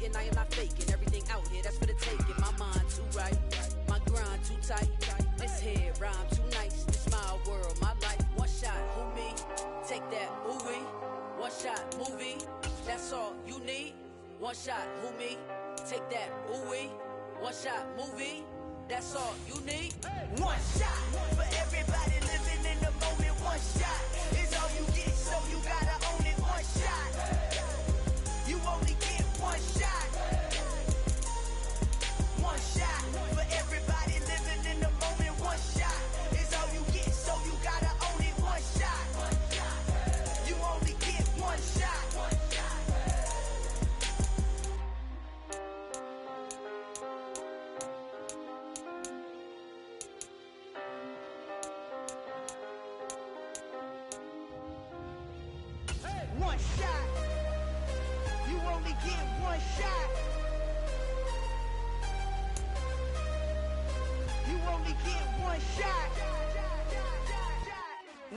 hating, I am not faking. Everything out here, that's for the taking. My mind too right, my grind too tight. This here rhyme too nice. This my world, my life. One shot, who me? Take that, ooh-wee. One shot, movie. That's all you need. One shot, who me? Take that, ooh-wee. One shot, movie. That's all you need. One shot for everybody living in the moment. One shot is all you get, so you gotta own it. One shot. You only get one shot. One shot for everybody living in the moment. One shot is all you get, so you gotta own it. One shot. You only get one shot. One shot. You only get one shot. You only get one shot.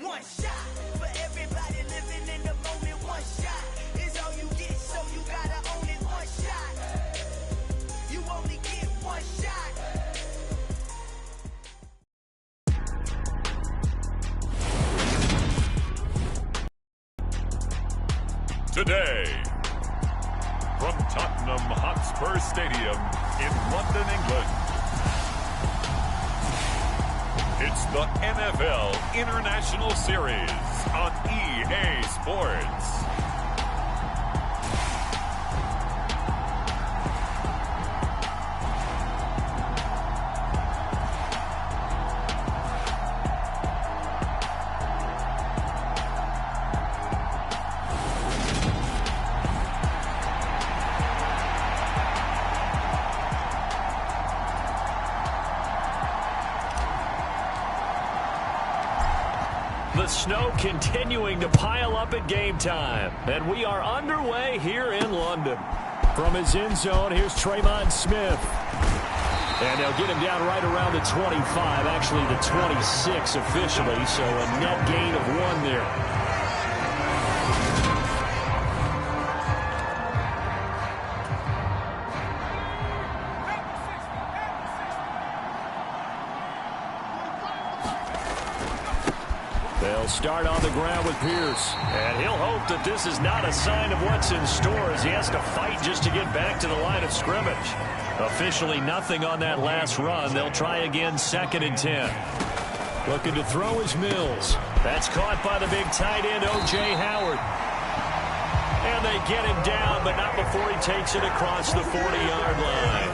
One shot for everybody living in the moment. One shot is all you get, so you gotta own it. One shot. You only get one shot. Today, from Tottenham Hotspur Stadium in London, England, it's the NFL International Series on EA Sports. The snow continuing to pile up at game time. And we are underway here in London. From his end zone, here's Tremon Smith. And they'll get him down right around the 25, actually the 26 officially, so a net gain of 1 there. They'll start on the ground with Pierce. And he'll hope that this is not a sign of what's in store as he has to fight just to get back to the line of scrimmage. Officially nothing on that last run. They'll try again, 2nd and 10. Looking to throw is Mills. That's caught by the big tight end, O.J. Howard. And they get him down, but not before he takes it across the 40-yard line.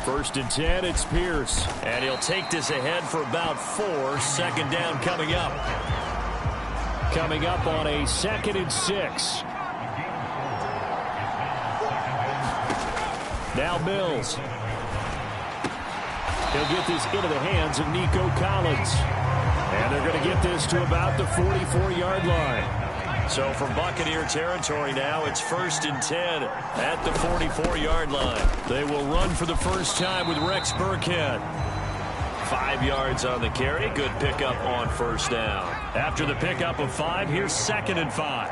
First and 10, it's Pierce. And he'll take this ahead for about 4. 2nd down coming up. Coming up on a 2nd and 6. Now Mills. He'll get this into the hands of Nico Collins. And they're going to get this to about the 44-yard line. So from Buccaneer territory now, it's 1st and 10 at the 44-yard line. They will run for the first time with Rex Burkhead. 5 yards on the carry. Good pickup on 1st down. After the pickup of 5, here's 2nd and 5.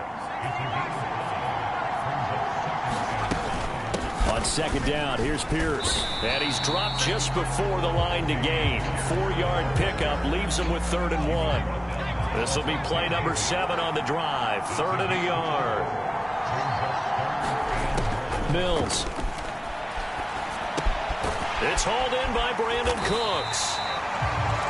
On 2nd down, here's Pierce. And he's dropped just before the line to gain. 4-yard pickup leaves him with 3rd and 1. This will be play number 7 on the drive. 3rd and a yard. Mills. It's hauled in by Brandon Cooks.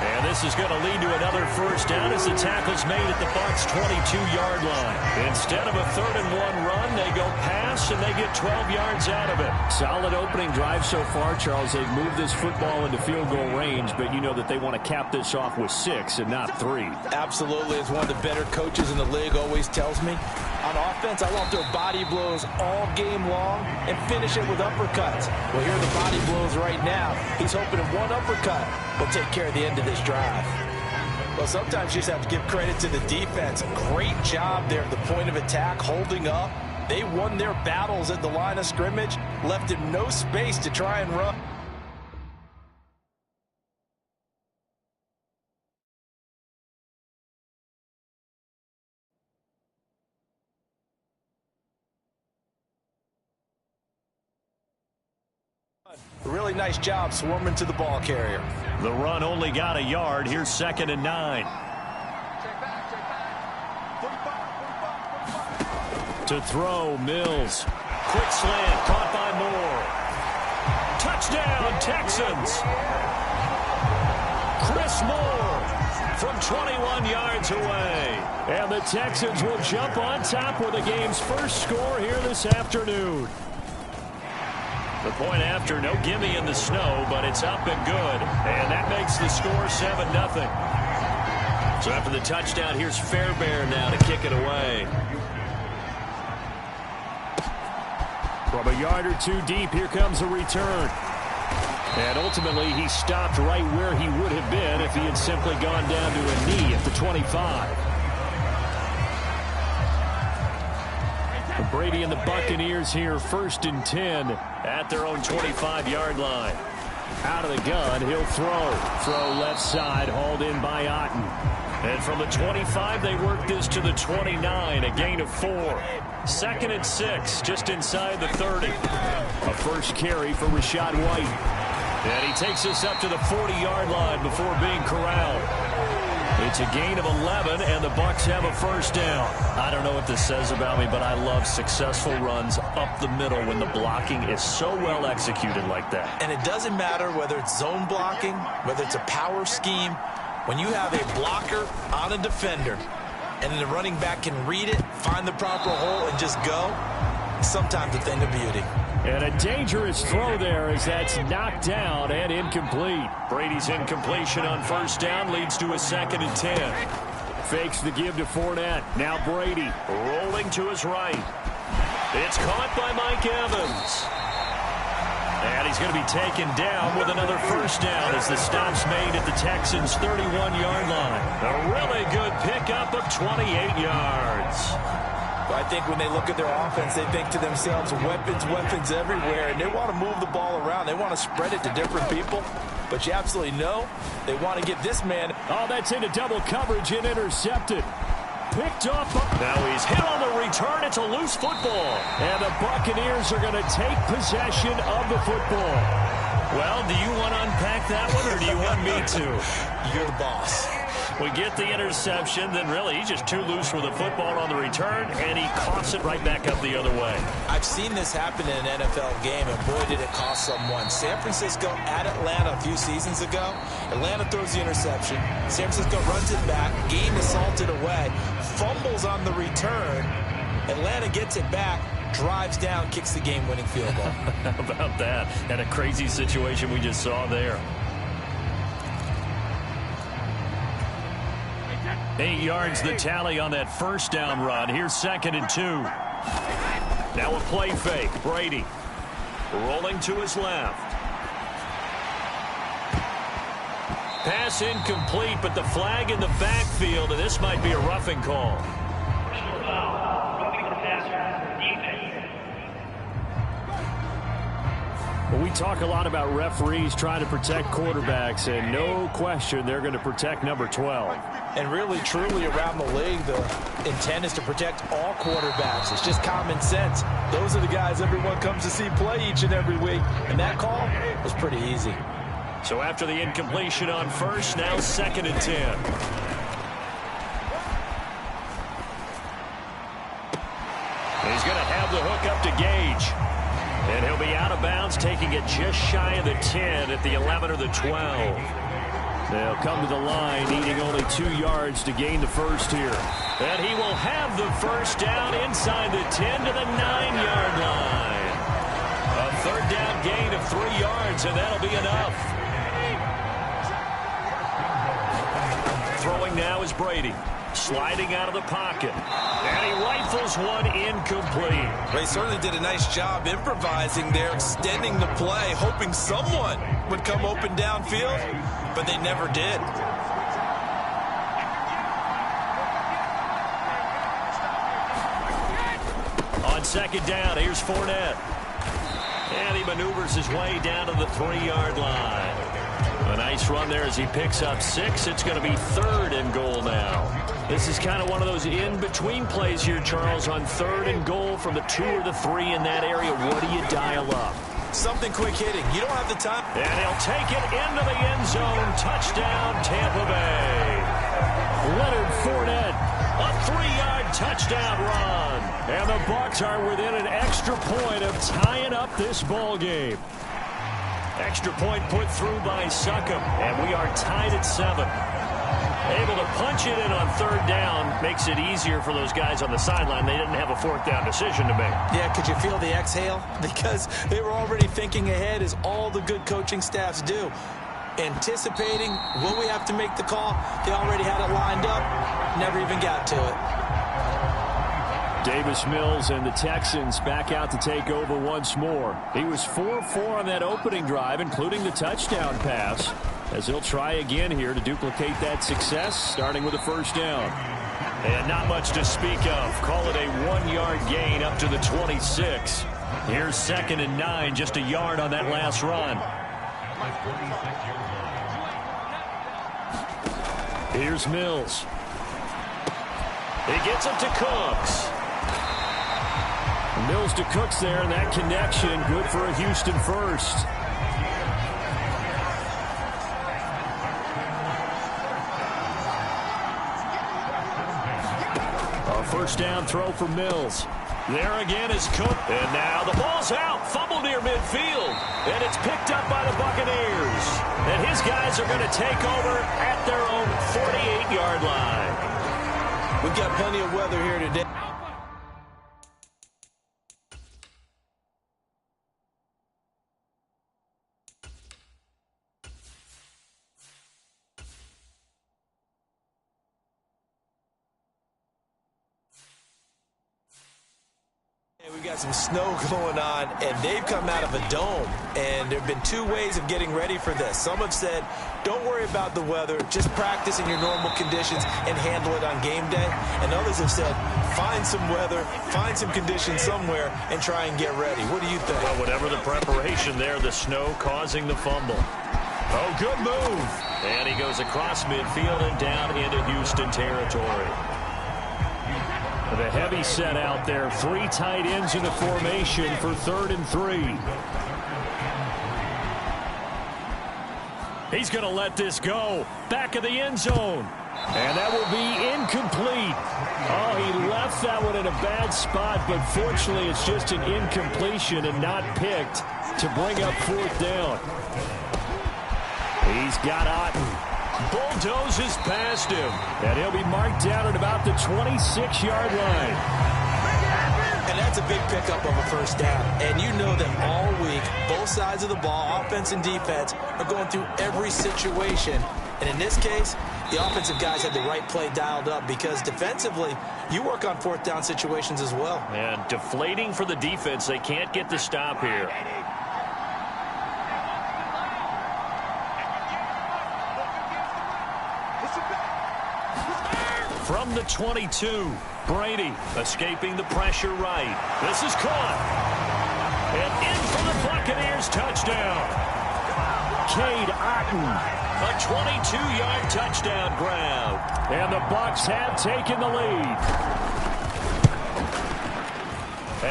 And this is going to lead to another first down as the tackle's made at the Bucs' 22-yard line. Instead of a 3rd and 1 run, they go pass and they get 12 yards out of it. Solid opening drive so far, Charles. They've moved this football into field goal range, but you know that they want to cap this off with 6 and not 3. Absolutely. As one of the better coaches in the league always tells me, on offense, I want their body blows all game long and finish it with uppercuts. Well, here are the body blows right now. He's hoping that one uppercut will take care of the end of this drive. Well, sometimes you just have to give credit to the defense. Great job there at the point of attack, holding up. They won their battles at the line of scrimmage, left him no space to try and run. really nice job swarming to the ball carrier. The run only got a yard. Here's 2nd and 9. To throw, Mills. Quick slant, caught by Moore. Touchdown, Texans. Chris Moore from 21 yards away. And the Texans will jump on top with the game's first score here this afternoon. The point after, no gimme in the snow, but it's up and good. And that makes the score 7-0. So after the touchdown, here's Fairbairn now to kick it away. From a yard or two deep, here comes a return. And ultimately, he stopped right where he would have been if he had simply gone down to a knee at the 25. Brady and the Buccaneers here, 1st and 10 at their own 25-yard line. Out of the gun, he'll throw. Throw left side, hauled in by Otten. And from the 25, they work this to the 29, a gain of 4. 2nd and 6, just inside the 30. A first carry for Rachaad White. And he takes us up to the 40-yard line before being corralled. It's a gain of 11, and the Bucs have a first down. I don't know what this says about me, but I love successful runs up the middle when the blocking is so well executed like that. And it doesn't matter whether it's zone blocking, whether it's a power scheme. When you have a blocker on a defender, and the running back can read it, find the proper hole, and just go, it's sometimes a thing of beauty. And a dangerous throw there as that's knocked down and incomplete. Brady's incompletion on first down leads to a 2nd and 10. Fakes the give to Fournette. Now Brady rolling to his right. It's caught by Mike Evans. And he's going to be taken down with another first down as the stop's made at the Texans' 31-yard line. A really good pickup of 28 yards. I think when they look at their offense, they think to themselves, weapons everywhere, and they want to move the ball around. They want to spread it to different people, but you absolutely know they want to get this man. Oh, that's into double coverage and intercepted. Picked up. Now he's hit on the return. It's a loose football. And the Buccaneers are going to take possession of the football. Well, do you want to unpack that one, or do you want me to? You're the boss. We get the interception, then really he's just too loose with the football on the return, and he coughs it right back up the other way. I've seen this happen in an NFL game, and boy, did it cost someone. San Francisco at Atlanta a few seasons ago. Atlanta throws the interception. San Francisco runs it back. Game is salted away. Fumbles on the return. Atlanta gets it back. Drives down, kicks the game-winning field goal. How about that? And a crazy situation we just saw there. 8 yards the tally on that first down run. Here's 2nd and 2. Now a play fake. Brady rolling to his left. Pass incomplete, but the flag in the backfield, and this might be a roughing call. Well, we talk a lot about referees trying to protect quarterbacks, and no question they're going to protect number 12. And really, truly, around the league, the intent is to protect all quarterbacks. It's just common sense. Those are the guys everyone comes to see play each and every week. And that call was pretty easy. So after the incompletion on first, now 2nd and 10. He's going to have the hook up to Gage. And he'll be out of bounds, taking it just shy of the 10 at the 11 or the 12. They'll come to the line, needing only 2 yards to gain the first here. And he will have the first down inside the 10 to the 9-yard line. A third down gain of 3 yards, and that'll be enough. Throwing now is Brady. Sliding out of the pocket. And he rifles one incomplete. They certainly did a nice job improvising there, extending the play, hoping someone would come open downfield, but they never did. On 2nd down, here's Fournette. And he maneuvers his way down to the 3-yard line. A nice run there as he picks up 6. It's going to be 3rd and goal now. This is kind of one of those in-between plays here, Charles, on 3rd and goal from the 2 or the 3 in that area. What do you dial up? Something quick hitting. You don't have the time. And he'll take it into the end zone. Touchdown, Tampa Bay. Leonard Fournette, a 3-yard touchdown run. And the Bucs are within an extra point of tying up this ball game. Extra point put through by Succop, and we are tied at 7. Able to punch it in on 3rd down makes it easier for those guys on the sideline. They didn't have a 4th down decision to make. Yeah, could you feel the exhale? Because they were already thinking ahead, as all the good coaching staffs do. Anticipating, will we have to make the call? They already had it lined up, never even got to it. Davis Mills and the Texans back out to take over once more. He was 4-4 on that opening drive, including the touchdown pass, as he'll try again here to duplicate that success, starting with a 1st down. And not much to speak of. Call it a 1-yard gain up to the 26. Here's 2nd and 9, just a yard on that last run. Here's Mills. He gets it to Cooks. Mills to Cooks there, and that connection good for a Houston first. A 1st down throw for Mills. There again is Cook. And now the ball's out. Fumble near midfield. And it's picked up by the Buccaneers. And his guys are going to take over at their own 48-yard line. We've got plenty of weather here today. We've got some snow going on, and they've come out of a dome, and there have been 2 ways of getting ready for this. Some have said, don't worry about the weather, just practice in your normal conditions and handle it on game day. And others have said, find some weather, find some conditions somewhere, and try and get ready. What do you think? Well, whatever the preparation there, the snow causing the fumble. Oh, good move. And he goes across midfield and down into Houston territory. The heavy set out there. 3 tight ends in the formation for 3rd and 3. He's going to let this go. Back of the end zone. And that will be incomplete. Oh, he left that one in a bad spot, but fortunately it's just an incompletion and not picked to bring up 4th down. He's got Otten. Bulldozes past him. And he'll be marked down at about the 26-yard line. And that's a big pickup of a 1st down. And you know that all week, both sides of the ball, offense and defense, are going through every situation. And in this case, the offensive guys had the right play dialed up, because defensively, you work on 4th down situations as well. And deflating for the defense. They can't get the stop here. From the 22, Brady escaping the pressure right. This is caught. And in for the Buccaneers touchdown. Cade Otten, a 22-yard touchdown grab. And the Bucs have taken the lead.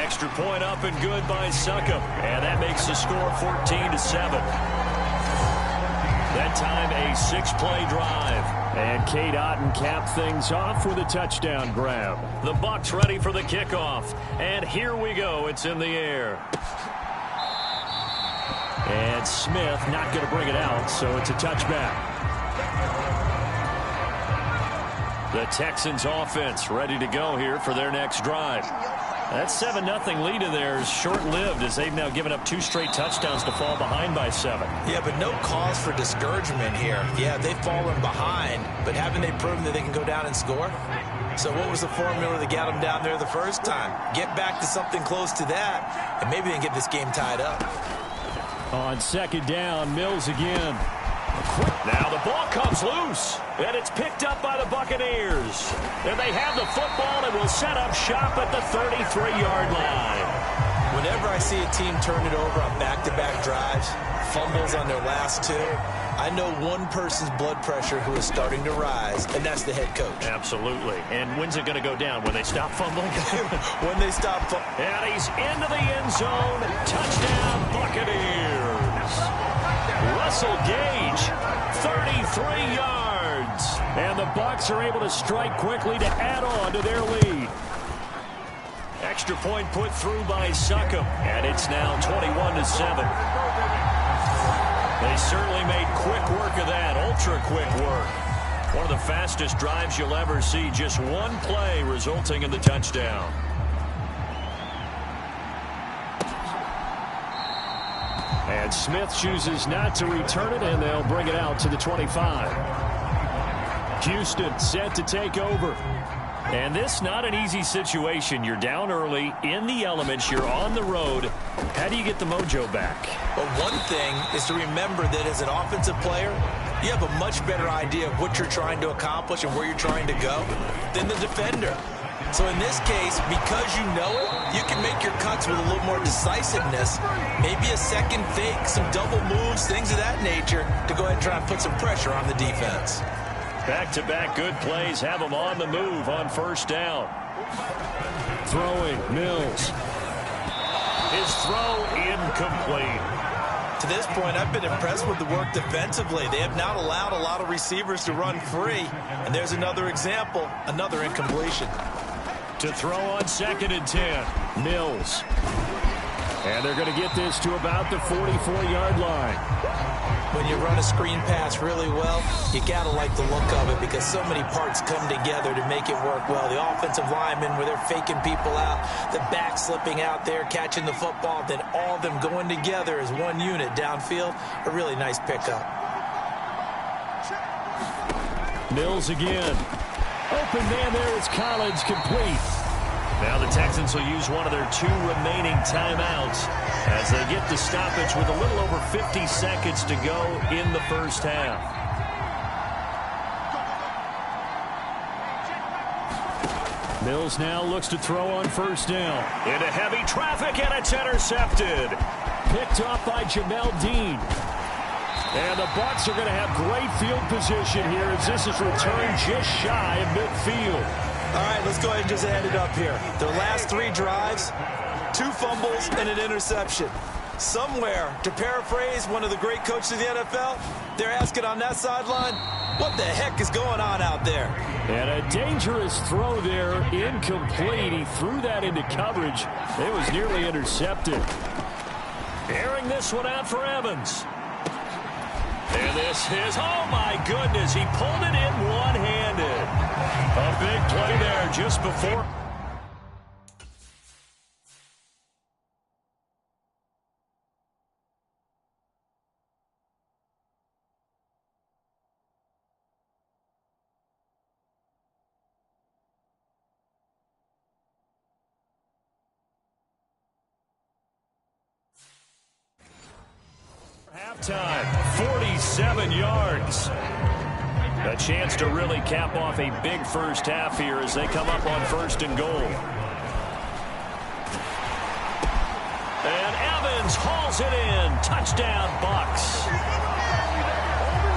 Extra point up and good by Succop. And that makes the score 14-7. That time a 6-play drive. And Cade Otten capped things off with a touchdown grab. The Bucs ready for the kickoff. And here we go. It's in the air. And Smith not going to bring it out, so it's a touchback. The Texans offense ready to go here for their next drive. That 7-0 lead in there is short-lived, as they've now given up 2 straight touchdowns to fall behind by 7. Yeah, but no cause for discouragement here. Yeah, they've fallen behind, but haven't they proven that they can go down and score? So what was the formula that got them down there the first time? Get back to something close to that, and maybe they can get this game tied up. On 2nd down, Mills again. Now the ball comes loose, and it's picked up by the Buccaneers. And they have the football and will set up shop at the 33-yard line. Whenever I see a team turn it over on back-to-back drives, fumbles on their last two, I know one person's blood pressure who is starting to rise, and that's the head coach. Absolutely. And when's it going to go down? When they stop fumbling? When they stop fumbling. And he's into the end zone. Touchdown, Buccaneers. Russell Gage, 33 yards. And the Bucs are able to strike quickly to add on to their lead. Extra point put through by Succop. And it's now 21-7. They certainly made quick work of that, ultra-quick work. One of the fastest drives you'll ever see, just one play resulting in the touchdown. And Smith chooses not to return it, and they'll bring it out to the 25. Houston set to take over. And this not an easy situation. You're down early, in the elements, you're on the road. How do you get the mojo back? Well, one thing is to remember that as an offensive player, you have a much better idea of what you're trying to accomplish and where you're trying to go than the defender. So in this case, because you know it, you can make your cuts with a little more decisiveness, maybe a second fake, some double moves, things of that nature, to go ahead and try and put some pressure on the defense. Back-to-back good plays have them on the move on first down. Throwing, Mills. His throw incomplete. To this point, I've been impressed with the work defensively. They have not allowed a lot of receivers to run free. And there's another example, another incompletion. To throw on 2nd and 10, Mills. And they're going to get this to about the 44-yard line. When you run a screen pass really well, you got to like the look of it because so many parts come together to make it work well. The offensive linemen, where they're faking people out, the back slipping out there, catching the football, then all of them going together as one unit downfield. A really nice pickup. Mills again. Open man there is Collins, complete. Now the Texans will use one of their 2 remaining timeouts as they get the stoppage with a little over 50 seconds to go in the first half. Mills now looks to throw on first down. Into heavy traffic, and it's intercepted. Picked off by Jamel Dean. And the Bucs are going to have great field position here as this is returned just shy of midfield. All right, let's go ahead and just add it up here. Their last 3 drives, 2 fumbles and an interception. Somewhere, to paraphrase one of the great coaches of the NFL, they're asking on that sideline, what the heck is going on out there? And a dangerous throw there, incomplete. He threw that into coverage. It was nearly intercepted. Airing this one out for Evans. And this is, oh my goodness, he pulled it in one-handed. A big play there just before. Halftime, 47 yards. A chance to really cap off a big first half here as they come up on 1st and goal. And Evans hauls it in. Touchdown, Bucs.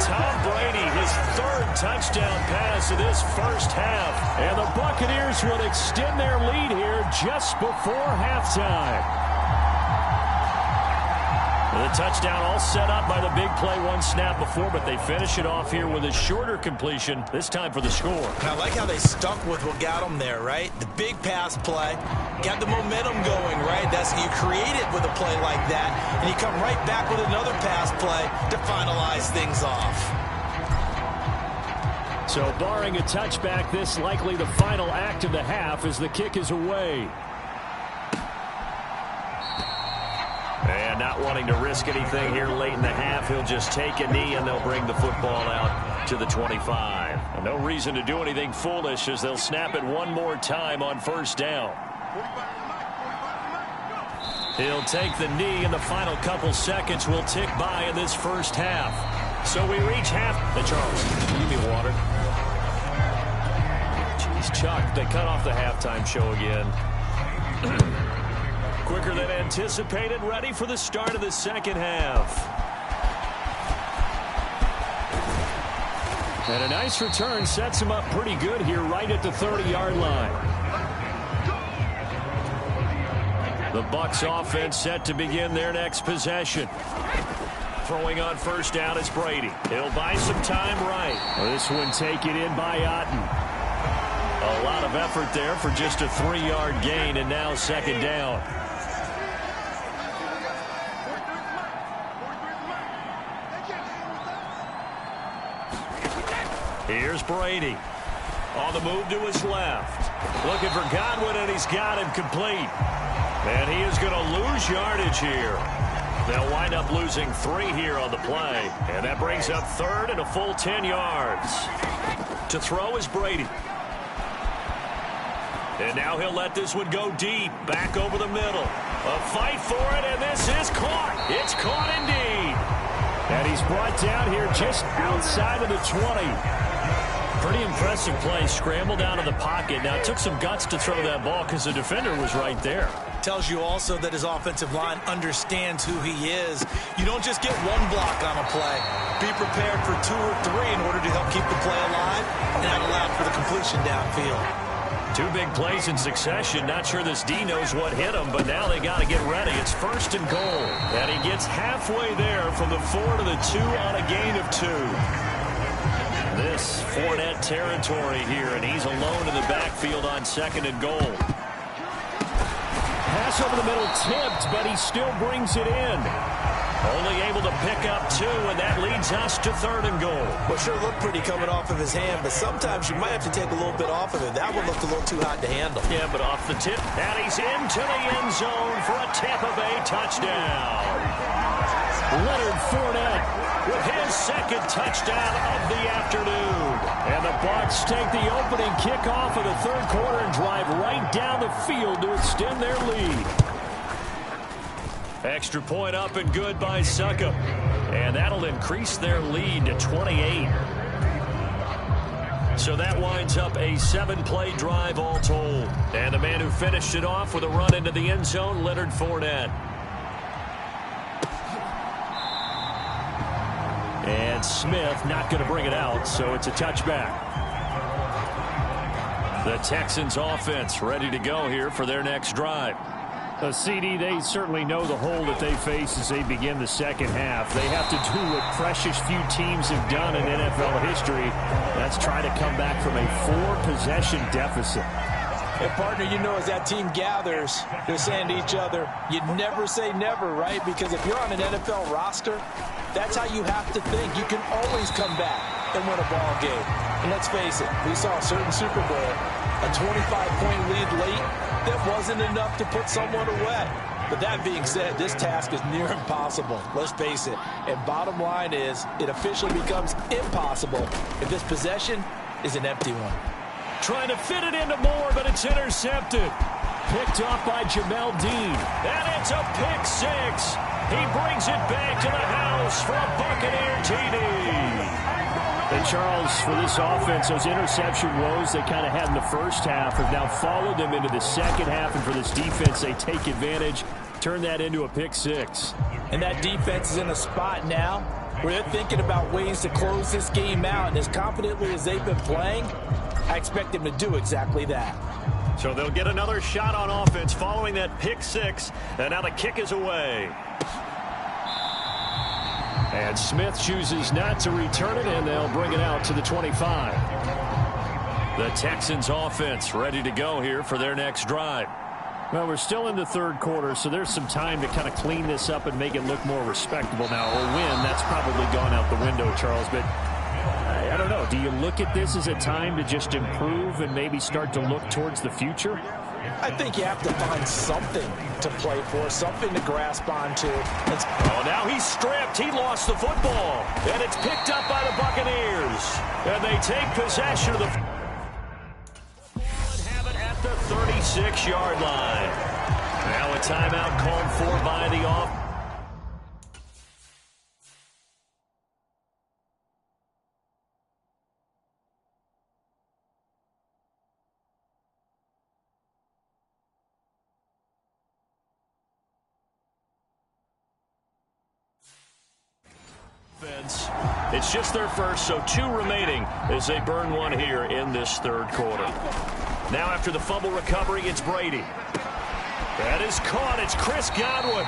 Tom Brady, his 3rd touchdown pass of this first half. And the Buccaneers will extend their lead here just before halftime. The touchdown all set up by the big play one snap before, but they finish it off here with a shorter completion, this time for the score. And I like how they stuck with what got them there, right? The big pass play, got the momentum going, right? That's you create it with a play like that, and you come right back with another pass play to finalize things off. So barring a touchback, this likely the final act of the half as the kick is away. And not wanting to risk anything here late in the half, he'll just take a knee and they'll bring the football out to the 25. And no reason to do anything foolish as they'll snap it one more time on first down. He'll take the knee, and the final couple seconds will tick by in this first half. So we reach half. Hey, Charles, give me water. Jeez, Chuck, they cut off the halftime show again. Quicker than anticipated, ready for the start of the second half. And a nice return sets him up pretty good here right at the 30-yard line. The Bucs offense set to begin their next possession. Throwing on first down is Brady. He'll buy some time right. This one taken in by Otten. A lot of effort there for just a 3-yard gain, and now second down. Here's Brady. On the move to his left. Looking for Godwin, and he's got him complete. And he is going to lose yardage here. They'll wind up losing 3 here on the play. And that brings up third and a full 10 yards. To throw is Brady. And now he'll let this one go deep. Back over the middle. A fight for it, and this is caught. It's caught indeed. And he's brought down here just outside of the 20. Pretty impressive play. Scrambled out of the pocket. Now, it took some guts to throw that ball because the defender was right there. Tells you also that his offensive line understands who he is. You don't just get one block on a play. Be prepared for 2 or 3 in order to help keep the play alive and not allow for the completion downfield. 2 big plays in succession. Not sure this D knows what hit him, but now they got to get ready. It's first and goal. And he gets halfway there from the 4 to the 2 on a gain of 2. This Fournette territory here, and he's alone in the backfield on second and goal. Pass over the middle tipped, but he still brings it in. Only able to pick up 2, and that leads us to third and goal. Well, sure looked pretty coming off of his hand, but sometimes you might have to take a little bit off of it. That one looked a little too hot to handle. Yeah, but off the tip, and he's into the end zone for a Tampa Bay touchdown. Leonard Fournette with his second touchdown of the afternoon. And the Bucs take the opening kickoff of the third quarter and drive right down the field to extend their lead. Extra point up and good by Succop. And that'll increase their lead to 28. So that winds up a 7-play drive all told. And the man who finished it off with a run into the end zone, Leonard Fournette. And Smith not going to bring it out, so it's a touchback. The Texans offense ready to go here for their next drive. CD, they certainly know the hole that they face as they begin the second half. They have to do what precious few teams have done in NFL history. That's try to come back from a 4-possession deficit. And, partner, you know, as that team gathers, they're saying to each other, you never say never, right? Because if you're on an NFL roster, that's how you have to think. You can always come back and win a ball game. And let's face it, we saw a certain Super Bowl, a 25-point lead late, that wasn't enough to put someone away. But that being said, this task is near impossible. Let's face it. And bottom line is, it officially becomes impossible if this possession is an empty one. Trying to fit it into Moore, but it's intercepted. Picked off by Jamel Dean. And it's a pick 6. He brings it back to the house for a Buccaneer TD. And Charles, for this offense, those interception woes they kind of had in the first half have now followed them into the second half. And for this defense, they take advantage, turn that into a pick 6. And that defense is in a spot now where they're thinking about ways to close this game out. And as confidently as they've been playing, I expect them to do exactly that. So they'll get another shot on offense following that pick 6. And now the kick is away. And Smith chooses not to return it, and they'll bring it out to the 25. The Texans offense ready to go here for their next drive. Well, we're still in the third quarter, so there's some time to kind of clean this up and make it look more respectable. Now, a win, that's probably gone out the window, Charles, but I don't know. Do you look at this as a time to just improve and maybe start to look towards the future? I think you have to find something to play for, something to grasp onto. Oh, now he's stripped. He lost the football. And it's picked up by the Buccaneers. And they take possession of the football and have it at the 36-yard line. Now a timeout called for by the offense. It's just their first, so 2 remaining as they burn one here in this third quarter. Now after the fumble recovery, it's Brady. That is caught. It's Chris Godwin.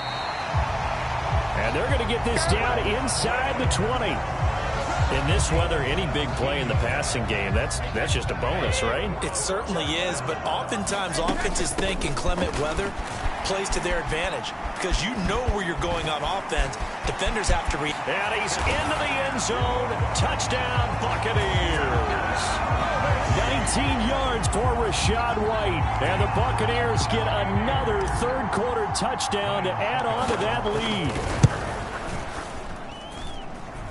And they're going to get this down inside the 20. In this weather, any big play in the passing game, that's just a bonus, right? It certainly is, but oftentimes offenses think in clement weather plays to their advantage because you know where you're going on offense. Defenders have to read. And he's into the end zone. Touchdown, Buccaneers. 19 yards for Rachaad White. And the Buccaneers get another third quarter touchdown to add on to that lead.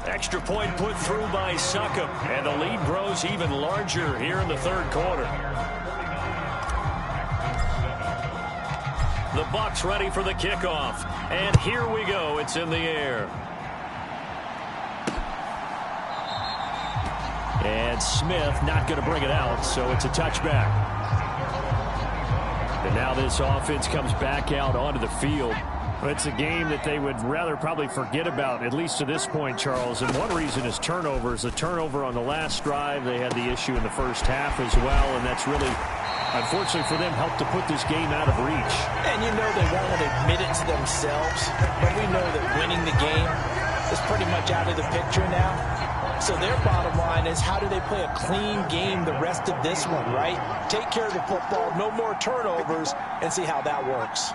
Extra point put through by Succop. And the lead grows even larger here in the third quarter. The Bucs ready for the kickoff. And here we go. It's in the air. And Smith not going to bring it out, so it's a touchback. And now this offense comes back out onto the field. It's a game that they would rather probably forget about, at least to this point, Charles. And one reason is turnovers. A turnover on the last drive. They had the issue in the first half as well, and that's really, unfortunately for them, helped to put this game out of reach. And you know they won't admit it to themselves, but we know that winning the game is pretty much out of the picture now. So their bottom line is, how do they play a clean game the rest of this one, right? Take care of the football, no more turnovers, and see how that works.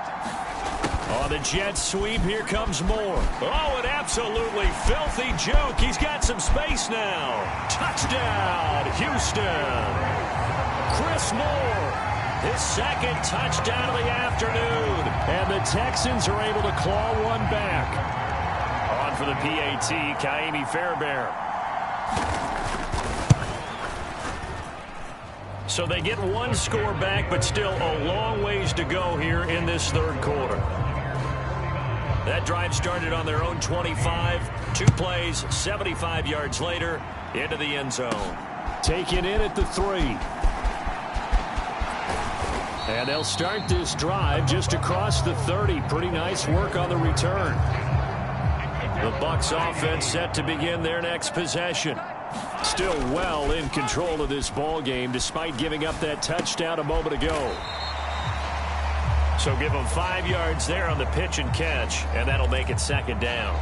On the jet sweep, here comes Moore. Oh, an absolutely filthy juke. He's got some space now. Touchdown, Houston. Chris Moore, his second touchdown of the afternoon. And the Texans are able to claw one back. On for the PAT, Ka'imi Fairbairn. So they get one score back, but still a long ways to go here in this third quarter. That drive started on their own 25. 2 plays, 75 yards later, into the end zone. Taken in at the 3. And they'll start this drive just across the 30. Pretty nice work on the return. The Bucs offense set to begin their next possession. Still well in control of this ball game despite giving up that touchdown a moment ago. So give them 5 yards there on the pitch and catch, and that'll make it second down.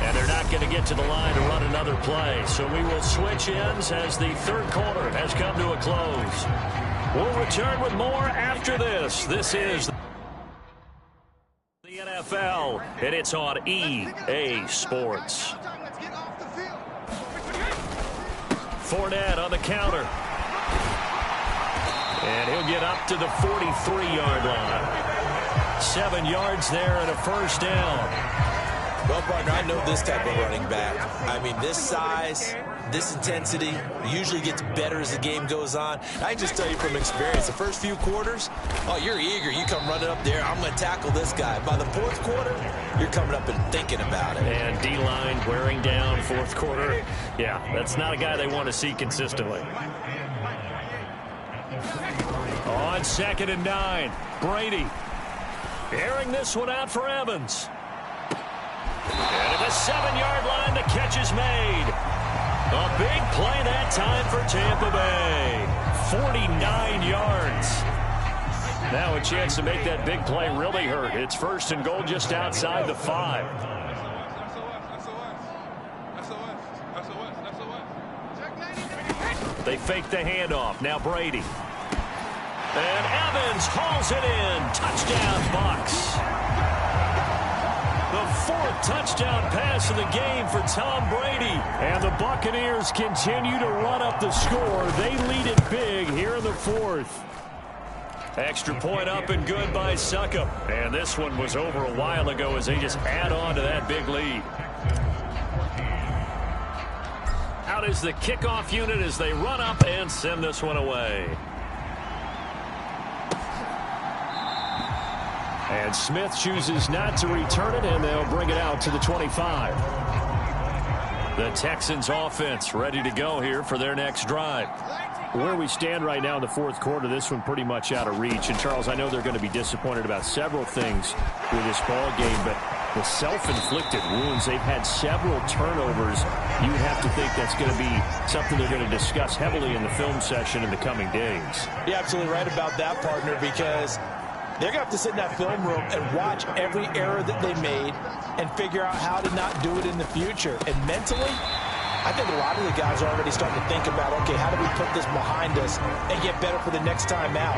And they're not going to get to the line to run another play, so we will switch ends as the third quarter has come to a close. We'll return with more after this. This is the NFL, and it's on EA Sports. Fournette on the counter. And he'll get up to the 43-yard line. 7 yards there and a first down. Well, partner, I know this type of running back. I mean, this size, this intensity usually gets better as the game goes on. I can just tell you from experience, the first few quarters, oh, you're eager. You come running up there, I'm going to tackle this guy. By the fourth quarter, you're coming up and thinking about it. And D-line wearing down fourth quarter. Yeah, that's not a guy they want to see consistently. On 2nd and 9, Brady airing this one out for Evans. And at the 7-yard line, the catch is made. A big play that time for Tampa Bay. 49 yards. Now a chance to make that big play really hurt. It's 1st and goal just outside the 5. They fake the handoff. Now Brady. And Evans hauls it in. Touchdown, Bucs. The 4th touchdown pass of the game for Tom Brady. And the Buccaneers continue to run up the score. They lead it big here in the 4th. Extra point up and good by Succop. And this one was over a while ago as they just add on to that big lead. Out is the kickoff unit as they run up and send this one away. And Smith chooses not to return it, and they'll bring it out to the 25. The Texans offense ready to go here for their next drive. Where we stand right now in the 4th quarter, this one pretty much out of reach. And, Charles, I know they're going to be disappointed about several things with this ball game, but the self-inflicted wounds. They've had several turnovers. You would have to think that's going to be something they're going to discuss heavily in the film session in the coming days. You're absolutely right about that, partner, because they're going to have to sit in that film room and watch every error that they made and figure out how to not do it in the future. And mentally, I think a lot of the guys are already starting to think about, okay, how do we put this behind us and get better for the next time out?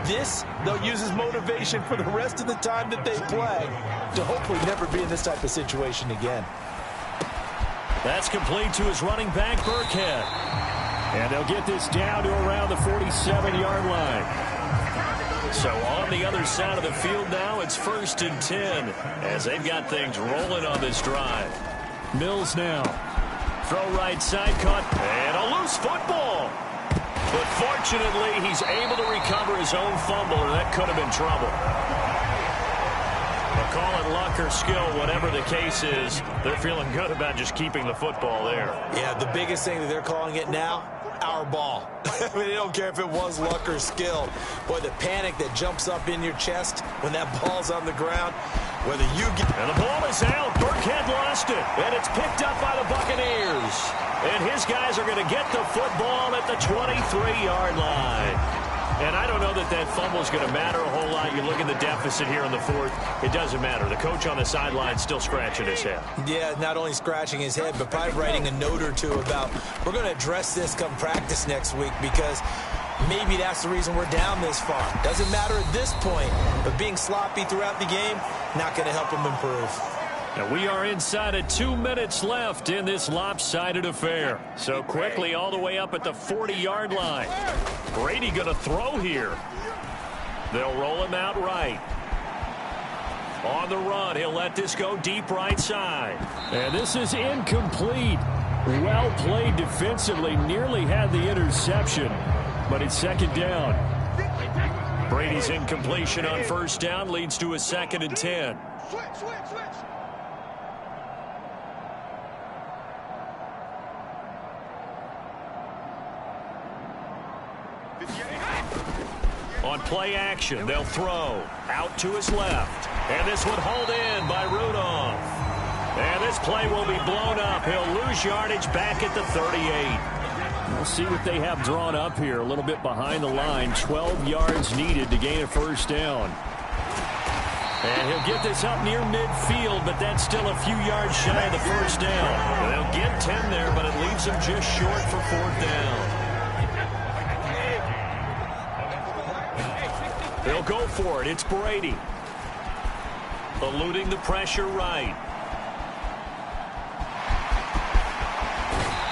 This, they'll use as motivation for the rest of the time that they play to hopefully never be in this type of situation again. That's complete to his running back, Burkhead. And they'll get this down to around the 47-yard line. So on the other side of the field now, it's 1st and 10 as they've got things rolling on this drive. Mills now. Throw right side, caught, and a loose football. But fortunately, he's able to recover his own fumble, or that could have been trouble. But call it luck or skill, whatever the case is, they're feeling good about just keeping the football there. Yeah, the biggest thing that they're calling it now, our ball. I mean, they don't care if it was luck or skill. Boy, the panic that jumps up in your chest when that ball's on the ground, whether you get... And the ball is out. Burkhead lost it. And it's picked up by the Buccaneers. And his guys are going to get the football at the 23-yard line. And I don't know that that fumble is going to matter a whole lot. You look at the deficit here in the 4th. It doesn't matter. The coach on the sideline still scratching his head. Yeah, not only scratching his head, but probably writing a note or two about, we're going to address this come practice next week because maybe that's the reason we're down this far. Doesn't matter at this point, but being sloppy throughout the game, not going to help him improve. And we are inside of 2 minutes left in this lopsided affair. So quickly all the way up at the 40-yard line. Brady going to throw here. They'll roll him out right. On the run, he'll let this go deep right side. And this is incomplete. Well played defensively. Nearly had the interception, but it's 2nd down. Brady's incompletion on 1st down leads to a 2nd and 10. Switch. On play action, they'll throw out to his left. And this one hauled in by Rudolph. And this play will be blown up. He'll lose yardage back at the 38. We'll see what they have drawn up here. A little bit behind the line. 12 yards needed to gain a 1st down. And he'll get this up near midfield, but that's still a few yards shy of the 1st down. They'll get 10 there, but it leaves them just short for 4th down. They'll go for it. It's Brady. Eluding the pressure right.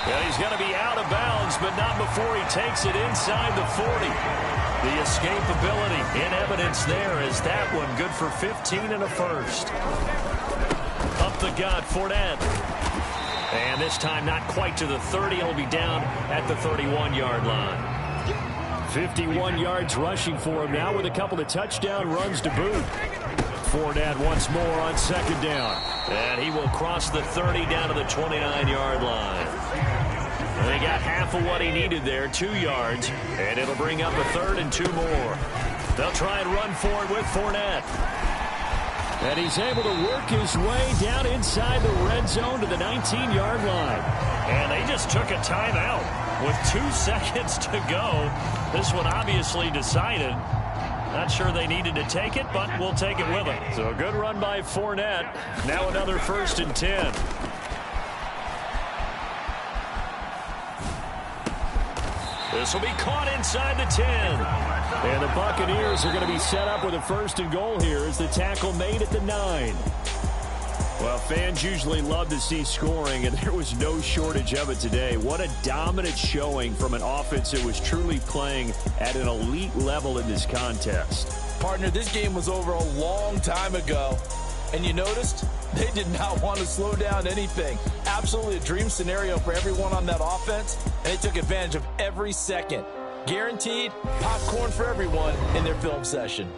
Yeah, he's going to be out of bounds, but not before he takes it inside the 40. The escapability in evidence there is that one good for 15 and a 1st. Up the gut, Fournette. And this time not quite to the 30. He'll be down at the 31-yard line. 51 yards rushing for him now with a couple of touchdown runs to boot. Fournette once more on 2nd down. And he will cross the 30 down to the 29-yard line. And he got half of what he needed there, 2 yards. And it'll bring up a 3rd and 2 more. They'll try and run for it with Fournette. And he's able to work his way down inside the red zone to the 19-yard line. And they just took a timeout with 2 seconds to go. This one obviously decided. Not sure they needed to take it, but we'll take it with them. So a good run by Fournette. Now another 1st and 10. This will be caught inside the 10. And the Buccaneers are going to be set up with a 1st and goal here as the tackle made at the 9. Well, fans usually love to see scoring, and there was no shortage of it today. What a dominant showing from an offense that was truly playing at an elite level in this contest. Partner, this game was over a long time ago, and you noticed they did not want to slow down anything. Absolutely a dream scenario for everyone on that offense, and they took advantage of every second. Guaranteed popcorn for everyone in their film session.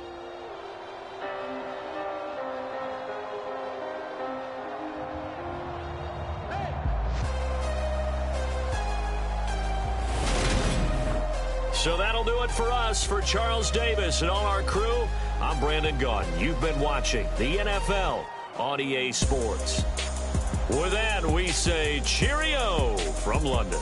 So that'll do it for us. For Charles Davis and all our crew, I'm Brandon Gaudin. You've been watching the NFL on EA Sports. With that, we say cheerio from London.